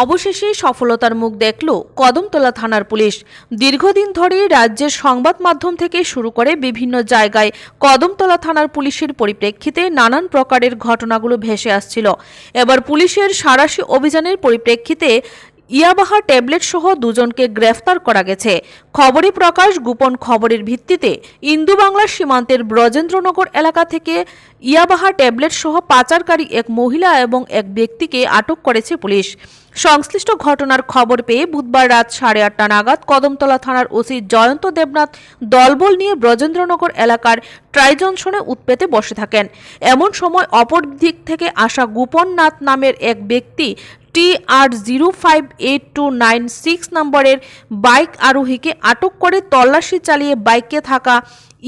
অবশেষে সফলতার মুখ দেখল কদমতলা থানার পুলিশ। দীর্ঘদিন ধরে রাজ্যের সংবাদ মাধ্যম থেকে শুরু করে বিভিন্ন জায়গায় কদমতলা থানার পুলিশের পরিপ্রেক্ষিতে নানান প্রকারের ঘটনাগুলো ভেসে আসছিল। এবার পুলিশের সাঁড়াশি অভিযানের পরিপ্রেক্ষিতে ইয়াবাহা ট্যাবলেট সহ দুজনকে গ্রেফতার করা গেছে। খবরে প্রকাশ, গোপন খবরের ভিত্তিতে ইন্দু বাংলার সীমান্তের ব্রজেন্দ্রনগর এলাকা থেকে ইয়াবাহা ট্যাবলেট সহ পাচারকারী এক মহিলা এবং এক ব্যক্তিকে আটক করেছে পুলিশ। সংশ্লিষ্ট ঘটনার খবর পেয়ে বুধবার রাত 8:30 নাগাদ কদমতলা থানার ওসি জয়ন্ত দেবনাথ দলবল নিয়ে ব্রজেন্দ্রনগর এলাকার ট্রাই জংশনে উৎপেতে বসে থাকেন। এমন সময় অপর দিক থেকে আসা গোপন নাথ নামের এক ব্যক্তি TR058296 নম্বরের বাইক আরোহীকে আটক করে তল্লাশি চালিয়ে বাইকে থাকা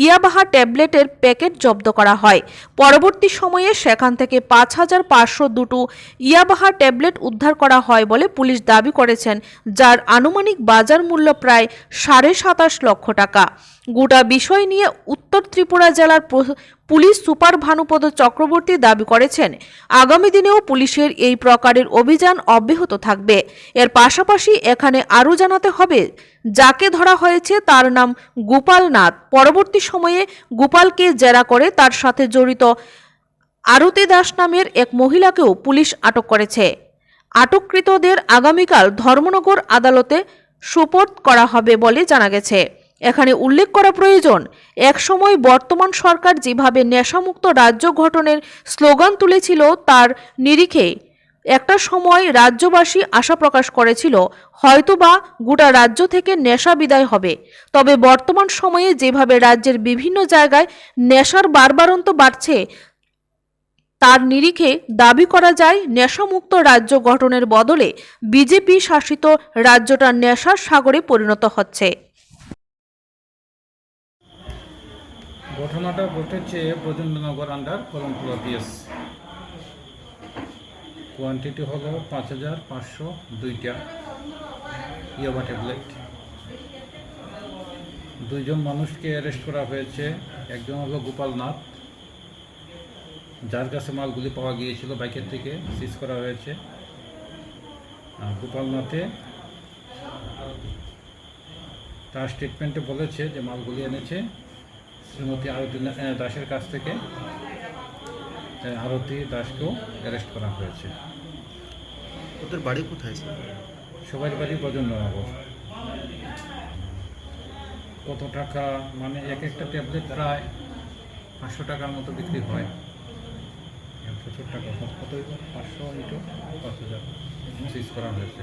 ইয়াবাহা ট্যাবলেটের প্যাকেট জব্দ করা হয়। পরবর্তী সময়ে সেখান থেকে 5502 ইয়াবাহা ট্যাবলেট উদ্ধার করা হয় বলে পুলিশ দাবি করেছেন, যার আনুমানিক বাজার মূল্য প্রায় 27.5 লক্ষ টাকা। গোটা বিষয় নিয়ে উত্তর ত্রিপুরা জেলার পুলিশ সুপার ভানুপদ চক্রবর্তী দাবি করেছেন, আগামী দিনেও পুলিশের এই প্রকারের অভিযান অব্যাহত থাকবে। এর পাশাপাশি এখানে আরও জানাতে হবে, যাকে ধরা হয়েছে তার নাম গোপাল নাথ। পরবর্তী সময়ে গোপালকে জেরা করে তার সাথে জড়িত আরতি দাস নামের এক মহিলাকেও পুলিশ আটক করেছে। আটককৃতদের আগামীকাল ধর্মনগর আদালতে সোপর্দ করা হবে বলে জানা গেছে। এখানে উল্লেখ করা প্রয়োজন, একসময় বর্তমান সরকার যেভাবে নেশামুক্ত রাজ্য গঠনের স্লোগান তুলেছিল, তার নিরিখে একটা সময় রাজ্যবাসী আশা প্রকাশ করেছিল হয়তোবা গোটা রাজ্য থেকে নেশা বিদায় হবে। তবে বর্তমান সময়ে যেভাবে রাজ্যের বিভিন্ন জায়গায় নেশার বাড়বাড়ন্ত বাড়ছে, তার নিরিখে দাবি করা যায় নেশামুক্ত রাজ্য গঠনের বদলে বিজেপি শাসিত রাজ্যটা নেশার সাগরে পরিণত হচ্ছে। ঘটনাটা ঘটেছে Brajendranagar under Kadamtala PS. Quantity হলো 5502টা ইয়াবা ট্যাবলেট। দুইজন মানুষকে অ্যারেস্ট করা হয়েছে। একজন হলো গোপাল নাথ, যার কাছে মালগুলি পাওয়া গিয়েছিল বাইকের থেকে সিজ করা হয়েছে। গোপাল নাথে তার স্টেটমেন্টে বলেছে যে মালগুলি এনেছে শ্রীমতী আরতি দাসের কাছ থেকে। আরতি দাসকেও অ্যারেস্ট করা হয়েছে। ওদের বাড়ি কোথায়? সবার বাড়ি ব্রজেন্দ্রনগর। কত টাকা, মানে এক একটা ট্যাবলেট প্রায় 500 টাকার মতো বিক্রি হয়। প্রচুর টাকা, কত 500 ইন্টু 5000 সিজ করা হয়েছে।